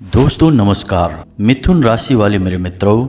दोस्तों नमस्कार। मिथुन राशि वाले मेरे मित्रों,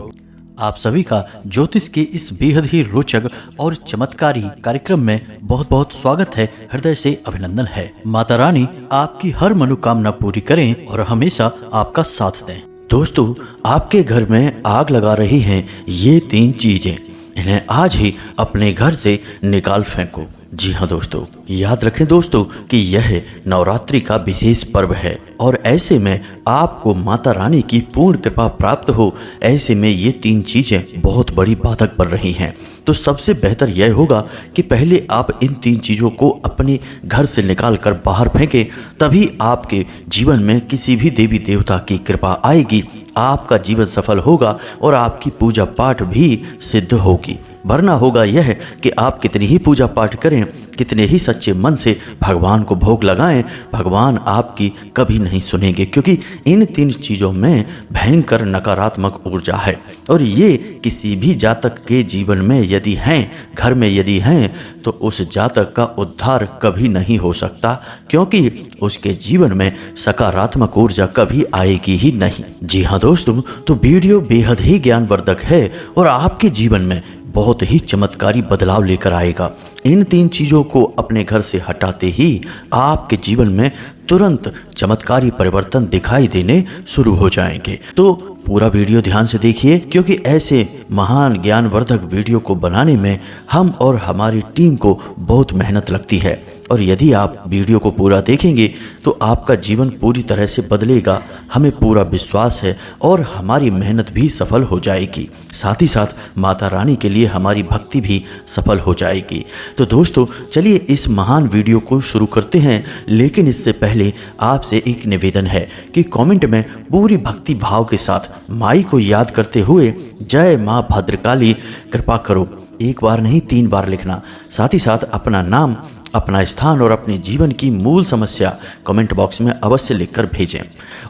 आप सभी का ज्योतिष के इस बेहद ही रोचक और चमत्कारी कार्यक्रम में बहुत बहुत स्वागत है। हृदय से अभिनंदन है। माता रानी आपकी हर मनोकामना पूरी करें और हमेशा आपका साथ दें। दोस्तों, आपके घर में आग लगा रही हैं ये 3 चीजें, इन्हें आज ही अपने घर से निकाल फेंको। जी हाँ दोस्तों, याद रखें दोस्तों कि यह नवरात्रि का विशेष पर्व है और ऐसे में आपको माता रानी की पूर्ण कृपा प्राप्त हो, ऐसे में ये 3 चीजें बहुत बड़ी बाधक बन रही हैं। तो सबसे बेहतर यह होगा कि पहले आप इन 3 चीज़ों को अपने घर से निकाल कर बाहर फेंकें, तभी आपके जीवन में किसी भी देवी देवता की कृपा आएगी, आपका जीवन सफल होगा और आपकी पूजा पाठ भी सिद्ध होगी। वरना होगा यह कि आप कितनी ही पूजा पाठ करें, कितने ही सच्चे मन से भगवान को भोग लगाएं, भगवान आपकी कभी नहीं सुनेंगे, क्योंकि इन 3 चीज़ों में भयंकर नकारात्मक ऊर्जा है और ये किसी भी जातक के जीवन में यदि हैं, घर में यदि हैं, तो उस जातक का उद्धार कभी नहीं हो सकता, क्योंकि उसके जीवन में सकारात्मक ऊर्जा कभी आएगी ही नहीं। जी हाँ दोस्तों, तो वीडियो बेहद ही ज्ञानवर्धक है और आपके जीवन में बहुत ही चमत्कारी बदलाव लेकर आएगा। इन 3 चीज़ों को अपने घर से हटाते ही आपके जीवन में तुरंत चमत्कारी परिवर्तन दिखाई देने शुरू हो जाएंगे। तो पूरा वीडियो ध्यान से देखिए, क्योंकि ऐसे महान ज्ञानवर्धक वीडियो को बनाने में हम और हमारी टीम को बहुत मेहनत लगती है और यदि आप वीडियो को पूरा देखेंगे तो आपका जीवन पूरी तरह से बदलेगा। हमें पूरा विश्वास है और हमारी मेहनत भी सफल हो जाएगी, साथ ही साथ माता रानी के लिए हमारी भक्ति भी सफल हो जाएगी। तो दोस्तों चलिए इस महान वीडियो को शुरू करते हैं, लेकिन इससे पहले आपसे एक निवेदन है कि कमेंट में पूरी भक्ति भाव के साथ माई को याद करते हुए जय माँ भद्रकाली कृपा करो एक बार नहीं 3 बार लिखना। साथ ही साथ अपना नाम, अपना स्थान और अपने जीवन की मूल समस्या कमेंट बॉक्स में अवश्य लिखकर भेजें।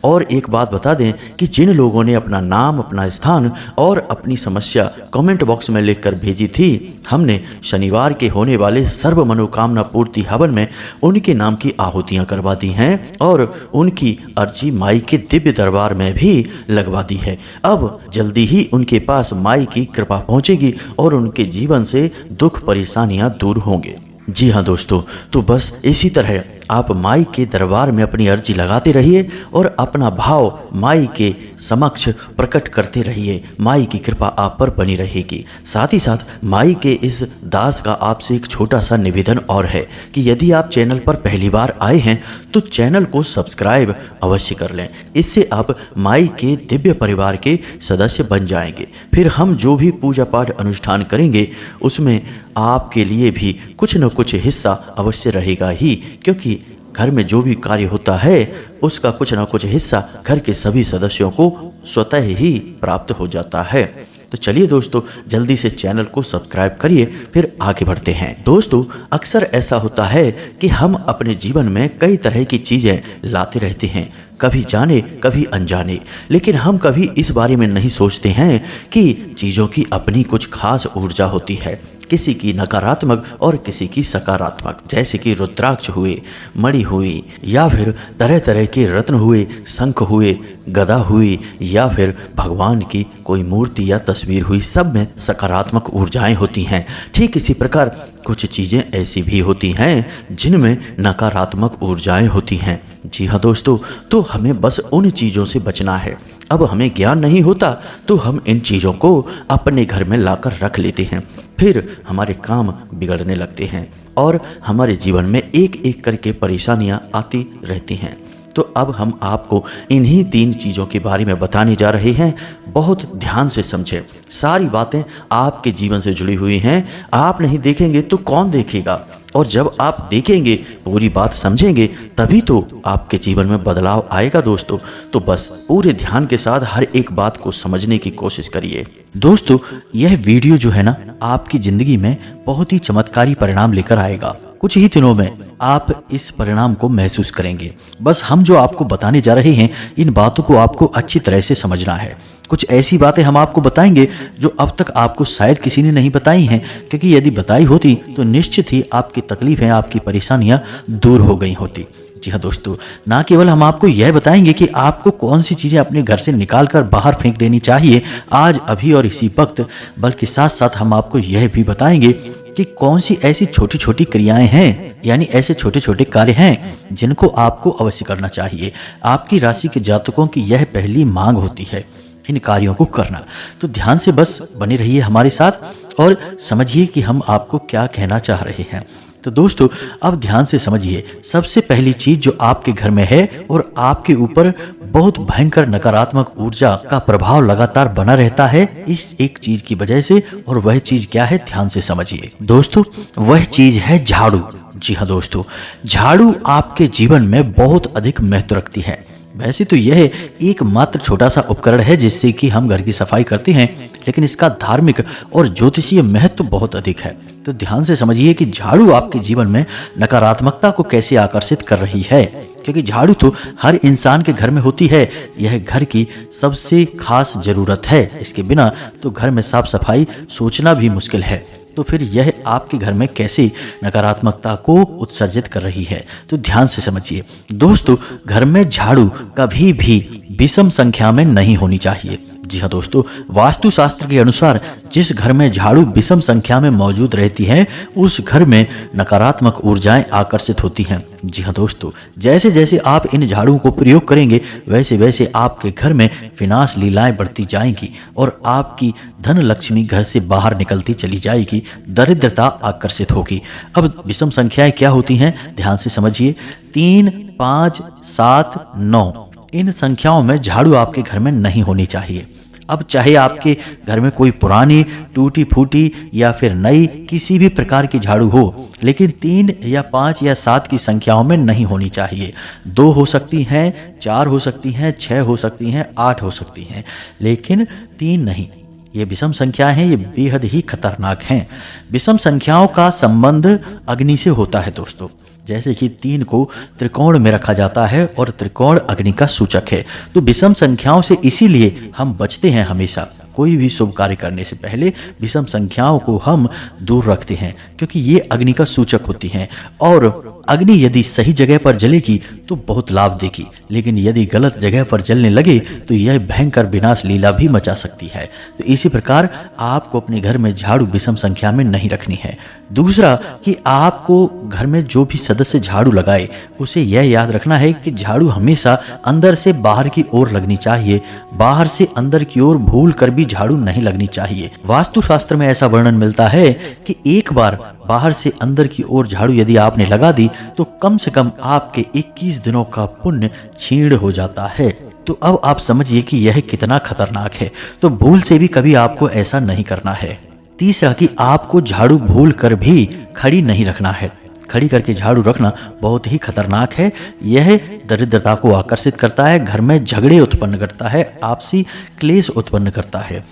और एक बात बता दें कि जिन लोगों ने अपना नाम, अपना स्थान और अपनी समस्या कमेंट बॉक्स में लिखकर भेजी थी, हमने शनिवार के होने वाले सर्व मनोकामना पूर्ति हवन में उनके नाम की आहुतियां करवा दी हैं और उनकी अर्जी माई के दिव्य दरबार में भी लगवा दी है। अब जल्दी ही उनके पास माई की कृपा पहुंचेगी और उनके जीवन से दुख परेशानियां दूर होंगे। जी हाँ दोस्तों, तो बस इसी तरह आप माई के दरबार में अपनी अर्जी लगाते रहिए और अपना भाव माई के समक्ष प्रकट करते रहिए। माई की कृपा आप पर बनी रहेगी। साथ ही साथ माई के इस दास का आपसे एक छोटा सा निवेदन और है कि यदि आप चैनल पर पहली बार आए हैं तो चैनल को सब्सक्राइब अवश्य कर लें। इससे आप माई के दिव्य परिवार के सदस्य बन जाएंगे। फिर हम जो भी पूजा पाठ अनुष्ठान करेंगे उसमें आपके लिए भी कुछ न कुछ हिस्सा अवश्य रहेगा ही, क्योंकि घर में जो भी कार्य होता है उसका कुछ न कुछ हिस्सा घर के सभी सदस्यों को स्वतः ही प्राप्त हो जाता है। तो चलिए दोस्तों, जल्दी से चैनल को सब्सक्राइब करिए, फिर आगे बढ़ते हैं। दोस्तों, अक्सर ऐसा होता है कि हम अपने जीवन में कई तरह की चीज़ें लाते रहते हैं, कभी जाने कभी अनजाने, लेकिन हम कभी इस बारे में नहीं सोचते हैं कि चीज़ों की अपनी कुछ खास ऊर्जा होती है, किसी की नकारात्मक और किसी की सकारात्मक। जैसे कि रुद्राक्ष हुए, मणि हुई, या फिर तरह तरह के रत्न हुए, शंख हुए, गदा हुई, या फिर भगवान की कोई मूर्ति या तस्वीर हुई, सब में सकारात्मक ऊर्जाएं होती हैं। ठीक इसी प्रकार कुछ चीज़ें ऐसी भी होती हैं जिनमें नकारात्मक ऊर्जाएं होती हैं। जी हाँ दोस्तों, तो हमें बस उन चीज़ों से बचना है। अब हमें ज्ञान नहीं होता तो हम इन चीज़ों को अपने घर में लाकर रख लेते हैं, फिर हमारे काम बिगड़ने लगते हैं और हमारे जीवन में एक एक करके परेशानियां आती रहती हैं। तो अब हम आपको इन्हीं 3 चीज़ों के बारे में बताने जा रहे हैं। बहुत ध्यान से समझें, सारी बातें आपके जीवन से जुड़ी हुई हैं। आप नहीं देखेंगे तो कौन देखेगा, और जब आप देखेंगे, पूरी बात समझेंगे, तभी तो आपके जीवन में बदलाव आएगा दोस्तों। तो बस पूरे ध्यान के साथ हर एक बात को समझने की कोशिश करिए। दोस्तों, यह वीडियो जो है ना, आपकी जिंदगी में बहुत ही चमत्कारी परिणाम लेकर आएगा। कुछ ही दिनों में आप इस परिणाम को महसूस करेंगे। बस हम जो आपको बताने जा रहे हैं, इन बातों को आपको अच्छी तरह से समझना है। कुछ ऐसी बातें हम आपको बताएंगे जो अब तक आपको शायद किसी ने नहीं बताई हैं, क्योंकि यदि बताई होती तो निश्चित ही आपकी तकलीफें, आपकी परेशानियां दूर हो गई होती। जी हाँ दोस्तों, ना केवल हम आपको यह बताएंगे कि आपको कौन सी चीज़ें अपने घर से निकाल कर बाहर फेंक देनी चाहिए आज, अभी और इसी वक्त, बल्कि साथ साथ हम आपको यह भी बताएंगे कि कौन सी ऐसी छोटी छोटी क्रियाएं हैं, यानी ऐसे छोटे छोटे कार्य हैं जिनको आपको अवश्य करना चाहिए। आपकी राशि के जातकों की यह पहली मांग होती है इन कार्यों को करना। तो ध्यान से बस बने रहिए हमारे साथ और समझिए कि हम आपको क्या कहना चाह रहे हैं। तो दोस्तों, अब ध्यान से समझिए, सबसे पहली चीज जो आपके घर में है और आपके ऊपर बहुत भयंकर नकारात्मक ऊर्जा का प्रभाव लगातार बना रहता है इस एक चीज की वजह से, और वह चीज क्या है, ध्यान से समझिए दोस्तों, वह चीज है झाड़ू। जी हाँ दोस्तों, झाड़ू आपके जीवन में बहुत अधिक महत्व रखती है। वैसे तो यह एक मात्र छोटा सा उपकरण है जिससे कि हम घर की सफाई करते हैं, लेकिन इसका धार्मिक और ज्योतिषीय महत्व बहुत अधिक है। तो ध्यान से समझिए कि झाड़ू आपके जीवन में नकारात्मकता को कैसे आकर्षित कर रही है, क्योंकि झाड़ू तो हर इंसान के घर में होती है। यह घर की सबसे खास जरूरत है। इसके बिना तो घर में साफ सफाई सोचना भी मुश्किल है। तो फिर यह आपके घर में कैसे नकारात्मकता को उत्सर्जित कर रही है, तो ध्यान से समझिए दोस्तों, घर में झाड़ू कभी भी विषम संख्या में नहीं होनी चाहिए। जी हाँ दोस्तों, वास्तुशास्त्र के अनुसार जिस घर में झाड़ू विषम संख्या में मौजूद रहती है उस घर में नकारात्मक ऊर्जाएं आकर्षित होती हैं। जी हाँ दोस्तों, जैसे जैसे आप इन झाड़ुओं को प्रयोग करेंगे वैसे वैसे आपके घर में विनाश लीलाएं बढ़ती जाएंगी और आपकी धन लक्ष्मी घर से बाहर निकलती चली जाएगी, दरिद्रता आकर्षित होगी। अब विषम संख्याएं क्या होती हैं, ध्यान से समझिए। 3, 5, 7, 9 इन संख्याओं में झाड़ू आपके घर में नहीं होनी चाहिए। अब चाहे आपके घर में कोई पुरानी, टूटी फूटी या फिर नई किसी भी प्रकार की झाड़ू हो, लेकिन 3 या 5 या 7 की संख्याओं में नहीं होनी चाहिए। 2 हो सकती हैं, 4 हो सकती हैं, 6 हो सकती हैं, 8 हो सकती हैं, लेकिन 3 नहीं। ये विषम संख्याएं हैं, ये बेहद ही खतरनाक हैं। विषम संख्याओं का संबंध अग्नि से होता है दोस्तों। जैसे कि 3 को त्रिकोण में रखा जाता है और त्रिकोण अग्नि का सूचक है। तो विषम संख्याओं से इसीलिए हम बचते हैं हमेशा। कोई भी शुभ कार्य करने से पहले विषम संख्याओं को हम दूर रखते हैं, क्योंकि ये अग्नि का सूचक होती हैं। और अग्नि यदि सही जगह पर जलेगी तो बहुत लाभ देगी, लेकिन यदि गलत जगह पर जलने लगे तो यह भयंकर विनाश लीला भी मचा सकती है। तो इसी प्रकार आपको अपने घर में झाड़ू विषम संख्या में नहीं रखनी है। दूसरा कि आपको घर में जो भी सदस्य झाड़ू लगाए उसे यह याद रखना है कि झाड़ू हमेशा अंदर से बाहर की ओर लगनी चाहिए, बाहर से अंदर की ओर भूल कर भी झाड़ू नहीं लगनी चाहिए। वास्तुशास्त्र में ऐसा वर्णन मिलता है कि एक बार बाहर से अंदर की ओर झाड़ू यदि आपने लगा दी तो कम से कम आपके 21 दिनों का पुण्य छीण हो जाता है। तो अब आप समझिए कि यह कितना खतरनाक है। तो भूल से भी कभी आपको ऐसा नहीं करना है। तीसरा कि आपको झाड़ू भूल कर भी खड़ी नहीं रखना है। खड़ी करके झाड़ू रखना बहुत ही खतरनाक है। यह दरिद्रता को आकर्षित करता है, घर में झगड़े उत्पन्न करता है, आपसी क्लेश उत्पन्न करता है।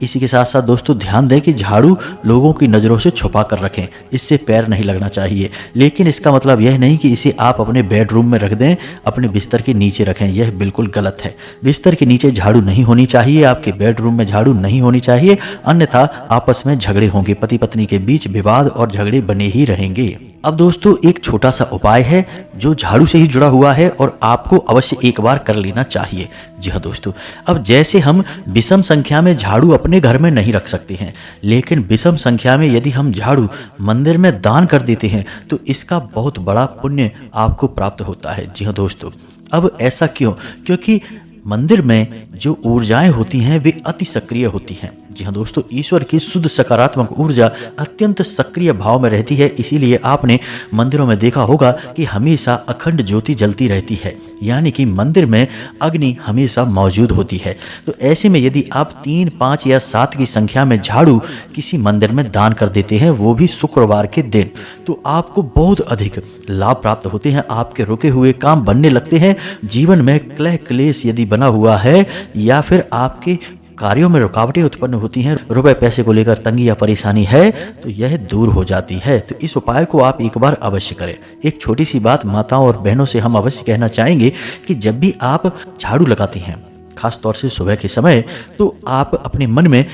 इसी के साथ साथ दोस्तों ध्यान दें कि झाड़ू लोगों की नज़रों से छुपा कर रखें, इससे पैर नहीं लगना चाहिए। लेकिन इसका मतलब यह नहीं कि इसे आप अपने बेडरूम में रख दें, अपने बिस्तर के नीचे रखें, यह बिल्कुल गलत है। बिस्तर के नीचे झाड़ू नहीं होनी चाहिए, आपके बेडरूम में झाड़ू नहीं होनी चाहिए, अन्यथा आपस में झगड़े होंगे, पति पत्नी के बीच विवाद और झगड़े बने ही रहेंगे। अब दोस्तों एक छोटा सा उपाय है जो झाड़ू से ही जुड़ा हुआ है और आपको अवश्य एक बार कर लेना चाहिए। जी हाँ दोस्तों, अब जैसे हम विषम संख्या में झाड़ू अपने घर में नहीं रख सकते हैं, लेकिन विषम संख्या में यदि हम झाड़ू मंदिर में दान कर देते हैं तो इसका बहुत बड़ा पुण्य आपको प्राप्त होता है। जी हाँ दोस्तों, अब ऐसा क्यों? क्योंकि मंदिर में जो ऊर्जाएं होती हैं वे अति सक्रिय होती हैं। जी हाँ दोस्तों, ईश्वर की शुद्ध सकारात्मक ऊर्जा अत्यंत सक्रिय भाव में रहती है। इसीलिए आपने मंदिरों में देखा होगा कि हमेशा अखंड ज्योति जलती रहती है, यानी कि मंदिर में अग्नि हमेशा मौजूद होती है। तो ऐसे में यदि आप 3, 5 या 7 की संख्या में झाड़ू किसी मंदिर में दान कर देते हैं, वो भी शुक्रवार के दिन, तो आपको बहुत अधिक लाभ प्राप्त होते हैं। आपके रुके हुए काम बनने लगते हैं। जीवन में कलह क्लेश यदि बना हुआ है या फिर आपके कार्यों में रुकावटें उत्पन्न होती हैं, रुपए पैसे को लेकर तंगी या परेशानी है, तो यह दूर हो जाती है। तो इस उपाय को आप एक बार अवश्य करें। एक छोटी सी बात माताओं और बहनों से हम अवश्य कहना चाहेंगे कि जब भी आप झाड़ू लगाती हैं, खास तौर से सुबह के समय, तो आप अपने मन में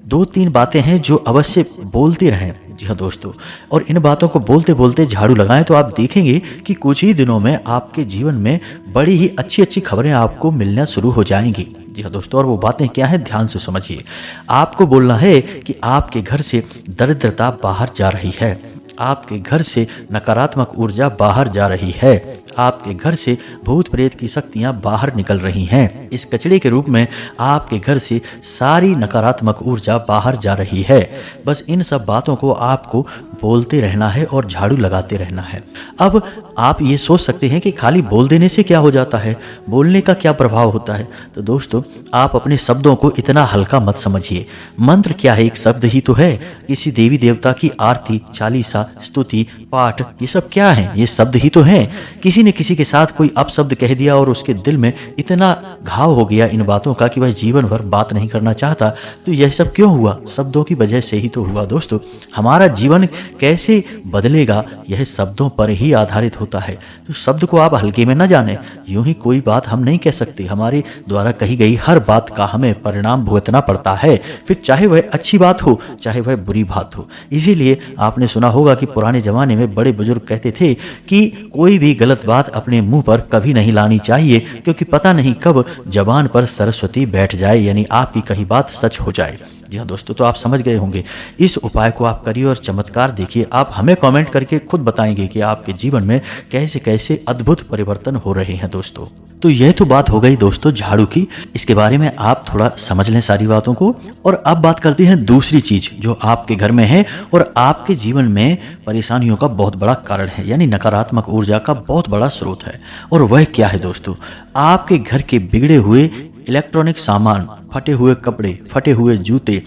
2-3 बातें हैं जो अवश्य बोलते रहें। जी हाँ दोस्तों, और इन बातों को बोलते बोलते झाड़ू लगाएं तो आप देखेंगे कि कुछ ही दिनों में आपके जीवन में बड़ी ही अच्छी अच्छी खबरें आपको मिलना शुरू हो जाएंगी। जी हाँ दोस्तों, और वो बातें क्या हैं ध्यान से समझिए। आपको बोलना है कि आपके घर से दरिद्रता बाहर जा रही है, आपके घर से नकारात्मक ऊर्जा बाहर जा रही है, आपके घर से भूत प्रेत की शक्तियां बाहर निकल रही हैं। इस कचरे के रूप में आपके घर से सारी नकारात्मक ऊर्जा बाहर जा रही है। बस इन सब बातों को आपको बोलते रहना है और झाड़ू लगाते रहना है। अब आप ये सोच सकते हैं कि खाली बोल देने से क्या हो जाता है, बोलने का क्या प्रभाव होता है। तो दोस्तों, आप अपने शब्दों को इतना हल्का मत समझिए। मंत्र क्या है, एक शब्द ही तो है। किसी देवी देवता की आरती, चालीसा, स्तुति, पाठ, ये सब क्या है, ये शब्द ही तो हैं। किसी ने किसी के साथ कोई अपशब्द कह दिया और उसके दिल में इतना घाव हो गया इन बातों का कि वह जीवन भर बात नहीं करना चाहता। तो यह सब क्यों हुआ, शब्दों की वजह से ही तो हुआ। दोस्तों, हमारा जीवन कैसे बदलेगा यह शब्दों पर ही आधारित होता है। तो शब्द को आप हल्के में न जाने। यूं ही कोई बात हम नहीं कह सकते, हमारे द्वारा कही गई हर बात का हमें परिणाम भुगतना पड़ता है, फिर चाहे वह अच्छी बात हो चाहे वह बुरी बात हो। इसीलिए आपने सुना होगा कि पुराने जमाने में बड़े बुजुर्ग कहते थे कि कोई भी गलत बात अपने मुंह पर कभी नहीं लानी चाहिए, क्योंकि पता नहीं कब जबान पर सरस्वती बैठ जाए, यानी आपकी कही बात सच हो जाए। जी हाँ दोस्तों, तो आप समझ गए होंगे। इस उपाय को आप करिए और चमत्कार देखिए। आप हमें कमेंट करके खुद बताएंगे कि आपके जीवन में कैसे कैसे अद्भुत परिवर्तन हो रहे हैं। दोस्तों, तो यह तो बात हो गई दोस्तों झाड़ू की। इसके बारे में आप थोड़ा समझ लें सारी बातों को। और अब बात करते हैं दूसरी चीज जो आपके घर में है और आपके जीवन में परेशानियों का बहुत बड़ा कारण है, यानी नकारात्मक ऊर्जा का बहुत बड़ा स्रोत है। और वह क्या है दोस्तों, आपके घर के बिगड़े हुए इलेक्ट्रॉनिक सामान, फटे हुए कपड़े, फटे हुए जूते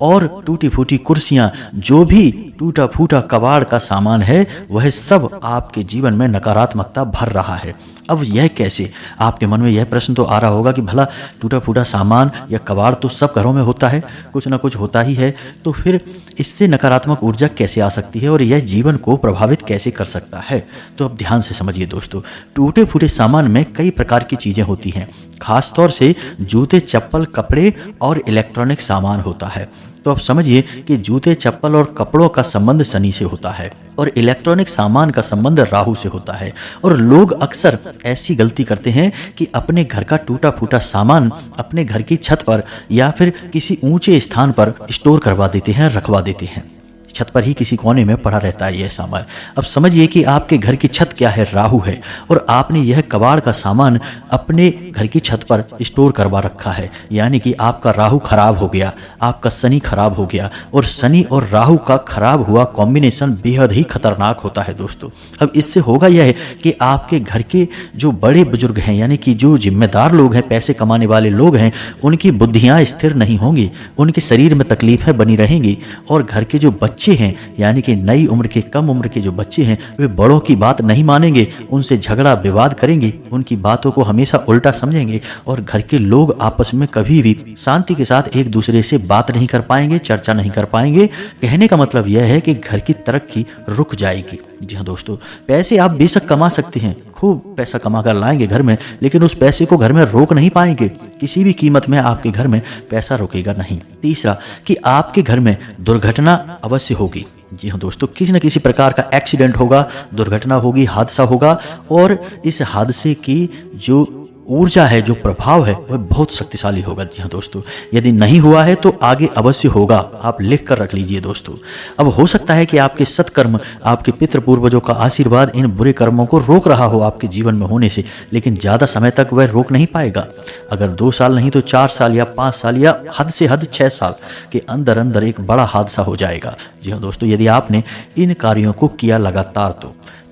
और टूटी फूटी कुर्सियां, जो भी टूटा फूटा कबाड़ का सामान है, वह सब आपके जीवन में नकारात्मकता भर रहा है। अब यह कैसे, आपके मन में यह प्रश्न तो आ रहा होगा कि भला टूटा फूटा सामान या कबाड़ तो सब घरों में होता है, कुछ ना कुछ होता ही है, तो फिर इससे नकारात्मक ऊर्जा कैसे आ सकती है और यह जीवन को प्रभावित कैसे कर सकता है। तो अब ध्यान से समझिए दोस्तों, टूटे फूटे सामान में कई प्रकार की चीजें होती हैं, खासतौर से जूते, चप्पल, कपड़े और इलेक्ट्रॉनिक सामान होता है। तो आप समझिए कि जूते, चप्पल और कपड़ों का संबंध शनि से होता है और इलेक्ट्रॉनिक सामान का संबंध राहु से होता है। और लोग अक्सर ऐसी गलती करते हैं कि अपने घर का टूटा फूटा सामान अपने घर की छत पर या फिर किसी ऊंचे स्थान पर स्टोर करवा देते हैं, रखवा देते हैं। छत पर ही किसी कोने में पड़ा रहता है यह सामान। अब समझिए कि आपके घर की छत क्या है, राहु है, और आपने यह कबाड़ का सामान अपने घर की छत पर स्टोर करवा रखा है, यानी कि आपका राहु खराब हो गया, आपका शनि खराब हो गया। और शनि और राहु का खराब हुआ कॉम्बिनेशन बेहद ही खतरनाक होता है दोस्तों। अब इससे होगा यह कि आपके घर के जो बड़े बुजुर्ग हैं, यानी कि जो जिम्मेदार लोग हैं, पैसे कमाने वाले लोग हैं, उनकी बुद्धियां स्थिर नहीं होंगी, उनके शरीर में तकलीफें बनी रहेंगी। और घर के जो बच्चे हैं, यानी कि नई उम्र के, कम उम्र के जो बच्चे हैं, वे बड़ों की बात नहीं मानेंगे, उनसे झगड़ा विवाद करेंगे, उनकी बातों को हमेशा उल्टा समझेंगे। और घर के लोग आपस में कभी भी शांति के साथ एक दूसरे से बात नहीं कर पाएंगे, चर्चा नहीं कर पाएंगे। कहने का मतलब यह है कि घर की तरक्की रुक जाएगी। जी हाँ दोस्तों, पैसे आप बेशक कमा सकते हैं, खूब पैसा कमा कर लाएंगे घर में, लेकिन उस पैसे को घर में रोक नहीं पाएंगे। किसी भी कीमत में आपके घर में पैसा रुकेगा नहीं। तीसरा, कि आपके घर में दुर्घटना अवश्य होगी। जी हाँ दोस्तों, किसी न किसी प्रकार का एक्सीडेंट होगा, दुर्घटना होगी, हादसा होगा। और इस हादसे की जो ऊर्जा है, जो प्रभाव है, वह बहुत शक्तिशाली होगा। जी हाँ दोस्तों, यदि नहीं हुआ है तो आगे अवश्य होगा, आप लिख कर रख लीजिए दोस्तों। अब हो सकता है कि आपके सत्कर्म, आपके पितृ पूर्वजों का आशीर्वाद इन बुरे कर्मों को रोक रहा हो आपके जीवन में होने से, लेकिन ज़्यादा समय तक वह रोक नहीं पाएगा। अगर 2 साल नहीं तो 4 साल या 5 साल या हद से हद 6 साल के अंदर अंदर एक बड़ा हादसा हो जाएगा। जी हाँ दोस्तों, यदि आपने इन कार्यों को किया लगातार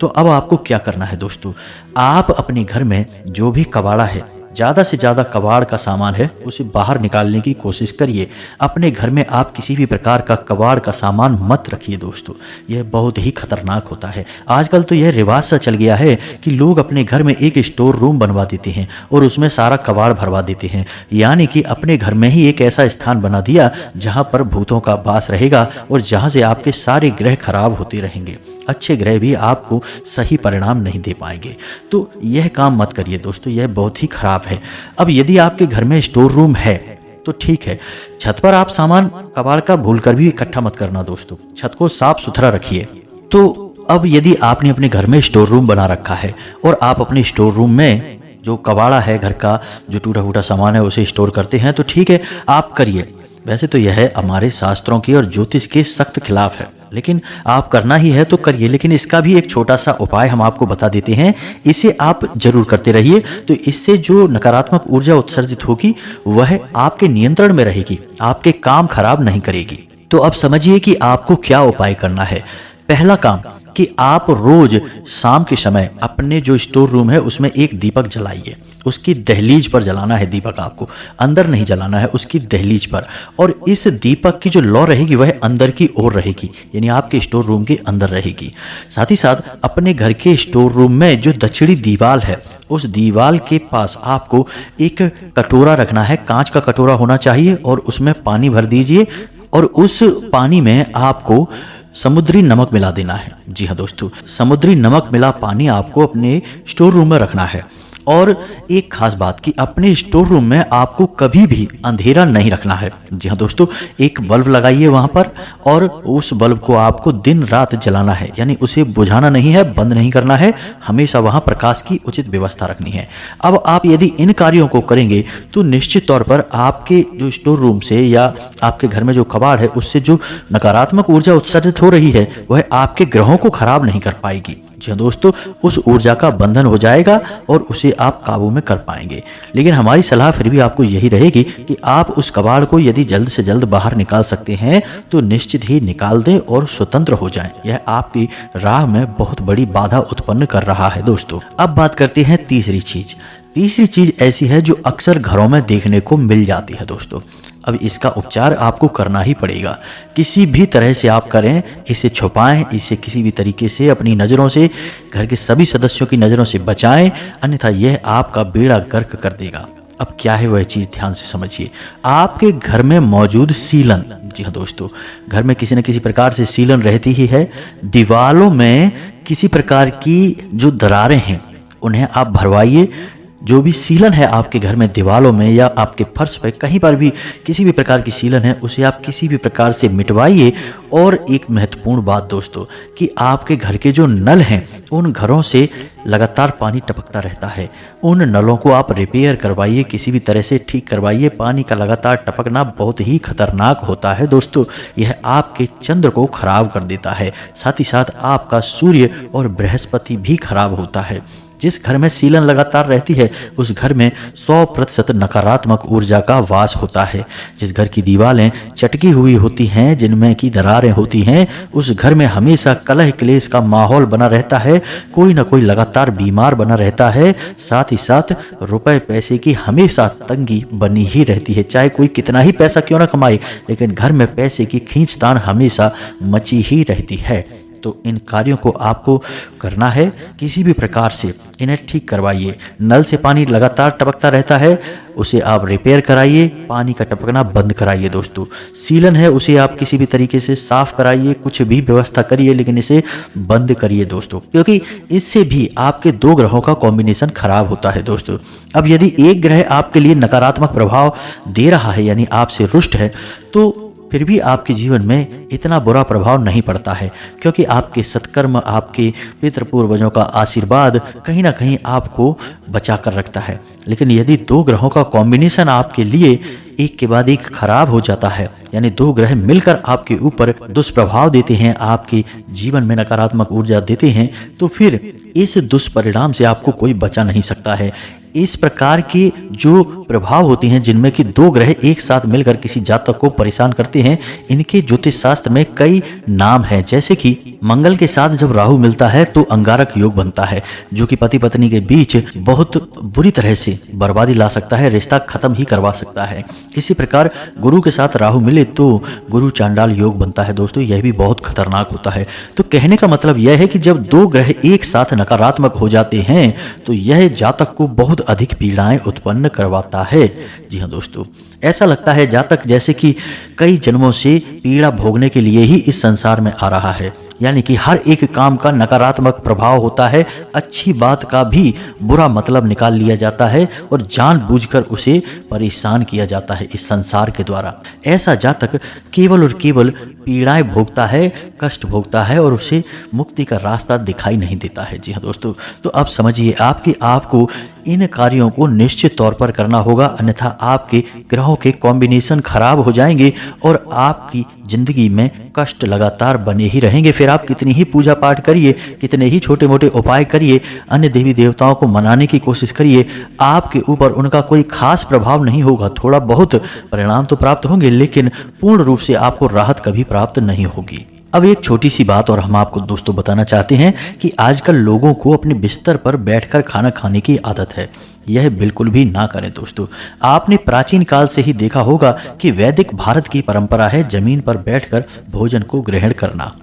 तो अब आपको क्या करना है दोस्तों, आप अपने घर में जो भी कबाड़ा है, ज़्यादा से ज़्यादा कबाड़ का सामान है, उसे बाहर निकालने की कोशिश करिए। अपने घर में आप किसी भी प्रकार का कबाड़ का सामान मत रखिए दोस्तों, यह बहुत ही खतरनाक होता है। आजकल तो यह रिवाज सा चल गया है कि लोग अपने घर में एक स्टोर रूम बनवा देते हैं और उसमें सारा कबाड़ भरवा देते हैं, यानी कि अपने घर में ही एक ऐसा स्थान बना दिया जहां पर भूतों का वास रहेगा और जहां से आपके सारे ग्रह खराब होते रहेंगे। अच्छे ग्रह भी आपको सही परिणाम नहीं दे पाएंगे। तो यह काम मत करिए दोस्तों, यह बहुत ही खराब है। अब यदि आपके घर में स्टोर रूम है तो ठीक है। छत पर आप सामान कबाड़ का भूलकर भी इकट्ठा मत करना दोस्तों, छत को साफ सुथरा रखिए। तो अब यदि आपने अपने घर में स्टोर रूम बना रखा है और आप अपने स्टोर रूम में जो कबाड़ा है घर का, जो टूटा फूटा सामान है उसे स्टोर करते हैं, तो ठीक है, आप करिए। वैसे तो यह हमारे शास्त्रों की और ज्योतिष के सख्त खिलाफ है, लेकिन आप करना ही है तो करिए। लेकिन इसका भी एक छोटा सा उपाय हम आपको बता देते हैं, इसे आप जरूर करते रहिए। तो इससे जो नकारात्मक ऊर्जा उत्सर्जित होगी वह आपके नियंत्रण में रहेगी, आपके काम खराब नहीं करेगी। तो अब समझिए कि आपको क्या उपाय करना है। पहला काम कि आप रोज शाम के समय अपने जो स्टोर रूम है उसमें एक दीपक जलाइए। उसकी दहलीज पर जलाना है दीपक, आपको अंदर नहीं जलाना है, उसकी दहलीज पर। और इस दीपक की जो लौ रहेगी वह अंदर की ओर रहेगी, यानी आपके स्टोर रूम के अंदर रहेगी। साथ ही साथ अपने घर के स्टोर रूम में जो दक्षिणी दीवार है उस दीवार के पास आपको एक कटोरा रखना है, कांच का कटोरा होना चाहिए, और उसमें पानी भर दीजिए और उस पानी में आपको समुद्री नमक मिला देना है। जी हाँ दोस्तों, समुद्री नमक मिला पानी आपको अपने स्टोर रूम में रखना है। और एक खास बात कि अपने स्टोर रूम में आपको कभी भी अंधेरा नहीं रखना है। जी हाँ दोस्तों, एक बल्ब लगाइए वहां पर, और उस बल्ब को आपको दिन रात जलाना है, यानी उसे बुझाना नहीं है, बंद नहीं करना है, हमेशा वहां प्रकाश की उचित व्यवस्था रखनी है। अब आप यदि इन कार्यों को करेंगे तो निश्चित तौर पर आपके जो स्टोर रूम से या आपके घर में जो कबाड़ है उससे जो नकारात्मक ऊर्जा उत्सर्जित हो रही है वह आपके ग्रहों को खराब नहीं कर पाएगी। जी हाँ दोस्तों, उस ऊर्जा का बंधन हो जाएगा और उसे आप काबू में कर पाएंगे। लेकिन हमारी सलाह फिर भी आपको यही रहेगी कि आप उस कबाड़ को यदि जल्द से जल्द बाहर निकाल सकते हैं तो निश्चित ही निकाल दें और स्वतंत्र हो जाएं। यह आपकी राह में बहुत बड़ी बाधा उत्पन्न कर रहा है दोस्तों। अब बात करते हैं तीसरी चीज। तीसरी चीज ऐसी है जो अक्सर घरों में देखने को मिल जाती है दोस्तों। अब इसका उपचार आपको करना ही पड़ेगा, किसी भी तरह से आप करें, इसे छुपाएं, इसे किसी भी तरीके से अपनी नज़रों से, घर के सभी सदस्यों की नज़रों से बचाएं, अन्यथा यह आपका बेड़ा गर्क कर देगा। अब क्या है वह चीज़, ध्यान से समझिए। आपके घर में मौजूद सीलन, जी हाँ दोस्तों, घर में किसी न किसी प्रकार से सीलन रहती ही है। दीवारों में किसी प्रकार की जो दरारें हैं उन्हें आप भरवाइए। जो भी सीलन है आपके घर में दीवारों में या आपके फर्श पे कहीं पर भी किसी भी प्रकार की सीलन है उसे आप किसी भी प्रकार से मिटवाइए। और एक महत्वपूर्ण बात दोस्तों कि आपके घर के जो नल हैं उन घरों से लगातार पानी टपकता रहता है, उन नलों को आप रिपेयर करवाइए, किसी भी तरह से ठीक करवाइए। पानी का लगातार टपकना बहुत ही खतरनाक होता है दोस्तों, यह आपके चंद्र को खराब कर देता है। साथ ही साथ आपका सूर्य और बृहस्पति भी खराब होता है। जिस घर में सीलन लगातार रहती है उस घर में 100% नकारात्मक ऊर्जा का वास होता है। जिस घर की दीवारें चटकी हुई होती हैं, जिनमें की दरारें होती हैं, उस घर में हमेशा कलह क्लेश का माहौल बना रहता है, कोई ना कोई लगातार बीमार बना रहता है। साथ ही साथ रुपए पैसे की हमेशा तंगी बनी ही रहती है। चाहे कोई कितना ही पैसा क्यों ना कमाए, लेकिन घर में पैसे की खींचतान हमेशा मची ही रहती है। तो इन कार्यों को आपको करना है, किसी भी प्रकार से इन्हें ठीक करवाइए। नल से पानी लगातार टपकता रहता है, उसे आप रिपेयर कराइए, पानी का टपकना बंद कराइए दोस्तों। सीलन है उसे आप किसी भी तरीके से साफ कराइए, कुछ भी व्यवस्था करिए, लेकिन इसे बंद करिए दोस्तों, क्योंकि इससे भी आपके 2 ग्रहों का कॉम्बिनेशन खराब होता है दोस्तों। अब यदि एक ग्रह आपके लिए नकारात्मक प्रभाव दे रहा है, यानी आपसे रुष्ट है, तो फिर भी आपके जीवन में इतना बुरा प्रभाव नहीं पड़ता है, क्योंकि आपके सत्कर्म, आपके पितृ पूर्वजों का आशीर्वाद कहीं ना कहीं आपको बचा कर रखता है। लेकिन यदि 2 ग्रहों का कॉम्बिनेशन आपके लिए एक के बाद एक खराब हो जाता है, यानी 2 ग्रह मिलकर आपके ऊपर दुष्प्रभाव देते हैं, आपके जीवन में नकारात्मक ऊर्जा देते हैं, तो फिर इस दुष्परिणाम से आपको कोई बचा नहीं सकता है। इस प्रकार के जो प्रभाव होते हैं जिनमें कि 2 ग्रह एक साथ मिलकर किसी जातक को परेशान करते हैं, इनके ज्योतिष शास्त्र में कई नाम हैं। जैसे कि मंगल के साथ जब राहु मिलता है तो अंगारक योग बनता है, जो कि पति पत्नी के बीच बहुत बुरी तरह से बर्बादी ला सकता है, रिश्ता खत्म ही करवा सकता है। इसी प्रकार गुरु के साथ राहु मिले तो गुरु चांडाल योग बनता है दोस्तों, यह भी बहुत खतरनाक होता है। तो कहने का मतलब यह है कि जब 2 ग्रह एक साथ नकारात्मक हो जाते हैं तो यह जातक को बहुत अधिक पीड़ाएं उत्पन्न करवाता है। जी हाँ दोस्तों, ऐसा लगता है जातक जैसे कि कई जन्मों से पीड़ा भोगने के लिए ही इस संसार में आ रहा है, यानी कि हर एक काम का नकारात्मक प्रभाव होता है, अच्छी बात का भी बुरा मतलब निकाल लिया जाता है और जानबूझकर उसे परेशान किया जाता है इस संसार के द्वारा। ऐसा जातक केवल और केवल पीड़ाएं भोगता है, कष्ट भोगता है और उसे मुक्ति का रास्ता दिखाई नहीं देता है। जी हाँ दोस्तों, तो अब समझिए आपको इन कार्यों को निश्चित तौर पर करना होगा, अन्यथा आपके ग्रहों के कॉम्बिनेशन खराब हो जाएंगे और आपकी जिंदगी में कष्ट लगातार बने ही रहेंगे। फिर आप कितनी ही पूजा पाठ करिए, कितने ही छोटे मोटे उपाय करिए, अन्य देवी देवताओं को मनाने की कोशिश करिए, आपके ऊपर उनका कोई खास प्रभाव नहीं होगा। थोड़ा बहुत परिणाम तो प्राप्त होंगे, लेकिन पूर्ण रूप से आपको राहत कभी प्राप्त नहीं होगी। अब एक छोटी सी बात और हम आपको दोस्तों बताना चाहते हैं कि आजकल लोगों को अपने बिस्तर पर बैठकर खाना खाने की आदत है। यह बिल्कुल भी ना करें दोस्तों। आपने प्राचीन काल से ही देखा होगा कि वैदिक भारत की परंपरा है जमीन पर बैठकर भोजन को ग्रहण करना,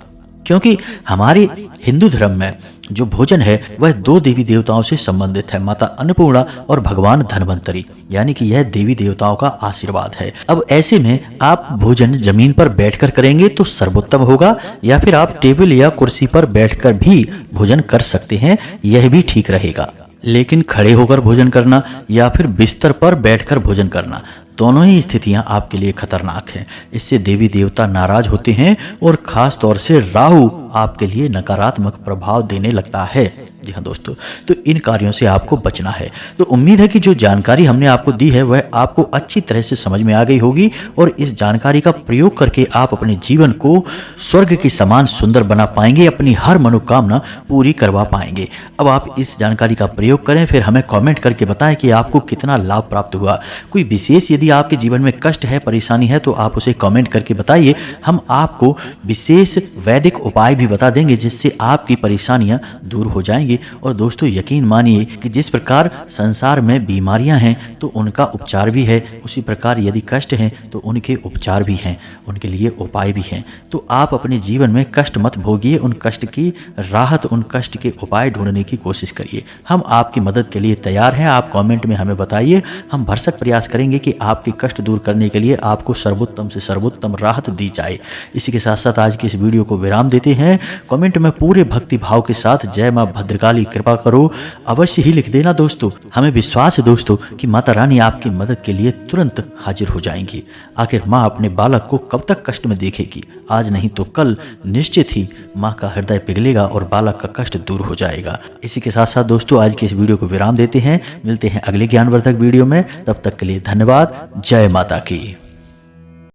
क्योंकि हमारे हिंदू धर्म में जो भोजन है वह दो देवी देवताओं से संबंधित है, माता अन्नपूर्णा और भगवान धन्वंतरी, यानी कि यह देवी देवताओं का आशीर्वाद है। अब ऐसे में आप भोजन जमीन पर बैठकर करेंगे तो सर्वोत्तम होगा, या फिर आप टेबल या कुर्सी पर बैठकर भी भोजन कर सकते हैं, यह भी ठीक रहेगा। लेकिन खड़े होकर भोजन करना या फिर बिस्तर पर बैठकर भोजन करना, दोनों ही स्थितियां आपके लिए खतरनाक हैं। इससे देवी देवता नाराज होते हैं और खास तौर से राहु आपके लिए नकारात्मक प्रभाव देने लगता है। जी हाँ दोस्तों, तो इन कार्यों से आपको बचना है। तो उम्मीद है कि जो जानकारी हमने आपको दी है वह आपको अच्छी तरह से समझ में आ गई होगी और इस जानकारी का प्रयोग करके आप अपने जीवन को स्वर्ग के समान सुंदर बना पाएंगे, अपनी हर मनोकामना पूरी करवा पाएंगे। अब आप इस जानकारी का प्रयोग करें, फिर हमें कमेंट करके बताएं कि आपको कितना लाभ प्राप्त हुआ। कोई विशेष यदि आपके जीवन में कष्ट है, परेशानी है, तो आप उसे कमेंट करके बताइए। हम आपको विशेष वैदिक उपाय भी बता देंगे जिससे आपकी परेशानियां दूर हो जाएंगी। और दोस्तों यकीन मानिए कि जिस प्रकार संसार में बीमारियां हैं तो उनका उपचार भी है, उसी प्रकार यदि कष्ट हैं तो उनके उपचार भी हैं, उनके लिए उपाय भी हैं। तो आप अपने जीवन में कष्ट मत भोगिए, उन कष्ट की राहत, उन कष्ट के उपाय ढूंढने की कोशिश करिए। हम आपकी मदद के लिए तैयार हैं। आप कमेंट में हमें बताइए, हम भरसक प्रयास करेंगे कि आपके कष्ट दूर करने के लिए आपको सर्वोत्तम से सर्वोत्तम राहत दी जाए। इसी के साथ साथ आज की इस वीडियो को विराम देते हैं। कमेंट में पूरे भक्ति भाव के साथ जय मां भद्रकाली कृपा करो अवश्य ही लिख देना दोस्तों। हमें विश्वास है दोस्तों कि माता रानी आपकी मदद के लिए तुरंत हाजिर हो जाएंगी। आखिर माँ अपने बालक को कब तक कष्ट में देखेगी? आज नहीं तो कल निश्चित ही माँ का हृदय पिघलेगा और बालक का कष्ट दूर हो जाएगा। इसी के साथ साथ दोस्तों आज की इस वीडियो को विराम देते हैं। मिलते हैं अगले ज्ञानवर्धक वीडियो में, तब तक के लिए धन्यवाद। जय माता की।